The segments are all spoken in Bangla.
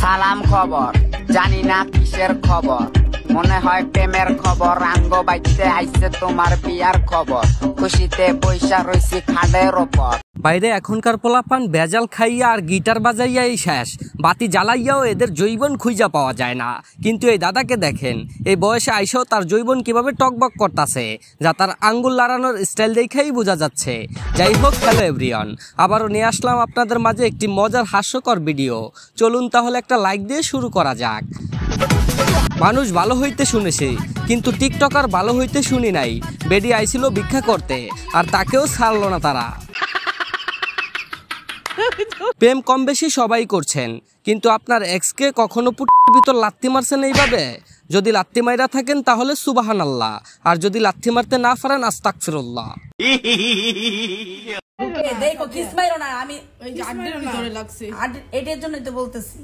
সালাম খবর, জানি না কিসের খবর, মনে হয় প্রেমের খবর। আঙ্গ বাইতে আইছে তোমার বিয়ার খবর, খুশিতে পয়সা রইছি খাটের ওপর। বাইরে এখনকার পোলাপান বেজাল খাইয়া আর গিটার বাজাইয়াই শেষ, বাতি জ্বালাইয়াও এদের জৈবন খুঁজা পাওয়া যায় না। কিন্তু এই দাদাকে দেখেন, এই বয়সে আইসাও তার জৈবন কিভাবে টকবক করতেছে, যা তার আঙ্গুল লাড়ানোর স্টাইল দেখেই বোঝা যাচ্ছে। যাই হোক, হ্যালো এভরিওয়ান, আবারও নিয়ে আসলাম আপনাদের মাঝে একটি মজার হাস্যকর ভিডিও। চলুন তাহলে একটা লাইক দিয়ে শুরু করা যাক। মানুষ ভালো হইতে শুনেছি, কিন্তু টিকটকার ভালো হইতে শুনি নাই। বেডি আইছিল ভিক্ষা করতে, আর তাকেও ছাড়লো না তারা। প্রেম কম বেশি সবাই করছেন, কিন্তু আপনার এক্সকে কখনো পুটির ভিতর লাত্তি মারছেন এইভাবে? যদি লাত্তি মাইরা থাকেন তাহলে সুবহানাল্লাহ, আর যদি লাত্তি মারতে না পারেন আস্তাগফিরুল্লাহ। দেখো কিস মাইরো না, আমি ওই যে আড্ডের ভিতরে লাগছে, এটার জন্যই তো বলতেছি।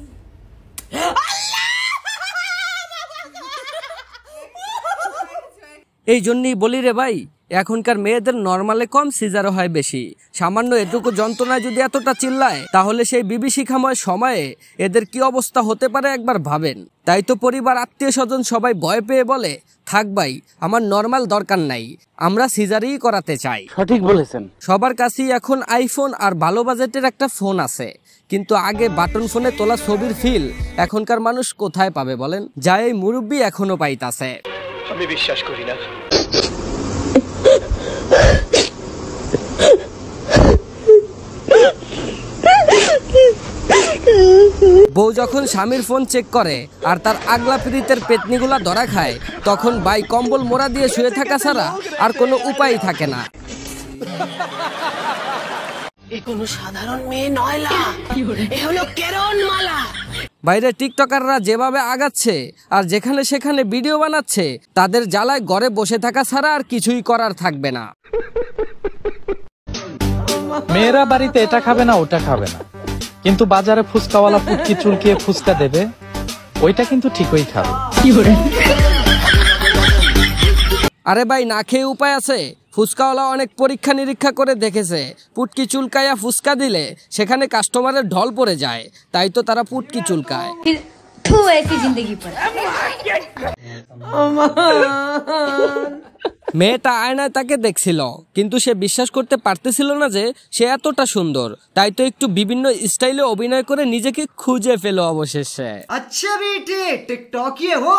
এই জন্যই বলি রে ভাই, এখনকার মেয়েদের নর্মালে কম, সিজারও হয় বেশি। সামান্য এটুকু যন্ত্রণায় যদি এতটা চিল্লায়, তাহলে সেই বিভীষিকাময় সময়ে এদের কি অবস্থা হতে পারে একবার ভাবেন। তাই তো পরিবার, আত্মীয় স্বজন সবাই ভয় পেয়ে বলে, থাক ভাই, আমার নর্মাল দরকার নাই, আমরা সিজারই করাতে চাই। সঠিক বলেছেন। সবার কাছেই এখন আইফোন আর ভালো বাজেটের একটা ফোন আছে, কিন্তু আগে বাটন ফোনে তোলা ছবির ফিল এখনকার মানুষ কোথায় পাবে বলেন? যা এই মুরব্বী এখনো পাইতাছে। আমি বিশ্বাস করি না। বউ যখন স্বামীর ফোন চেক করে আর তার আগলা পিরিতের পেতনিগুলা ধরা খায়, তখন ভাই কম্বল মোড়া দিয়ে শুয়ে থাকা ছাড়া আর কোনো উপায় থাকে না। এ কোনো সাধারণ মেয়ে নয়লা, এ হলো কেরণমালা। বাইরে টিকটকাররা যেভাবে আগাচ্ছে আর যেখানে সেখানে ভিডিও বানাচ্ছে, তাদের জ্বালায় ঘরে বসে থাকা ছাড়া আর কিছুই করার থাকবে না। মেয়েরা বাড়িতে এটা খাবে না, ওটা খাবে না, কিন্তু বাজারে ফুচকাওয়ালা পুটকি চুলকিয়ে ফুচকা দেবে, ওইটা কিন্তু ঠিকই খাবে। আরে ভাই, না খেয়ে উপায় আছে? ফুচকাওয়ালা অনেক পরীক্ষা নিরীক্ষা করে দেখেছে, পুটকি চুলকায়া ফুচকা দিলে সেখানে কাস্টমারের ঢল পড়ে যায়, তাই তো তারা পুটকি চুলকায়। মেয়েটা আয়নায় তাকে দেখছিল, কিন্তু সে বিশ্বাস করতে পারতেছিল না যে সে এতটা সুন্দর। তাই তো একটু বিভিন্ন স্টাইলে অভিনয় করে নিজেকে খুঁজে ফেলো অবশেষে। আচ্ছা বেটে, টিকটকিয়ে হো।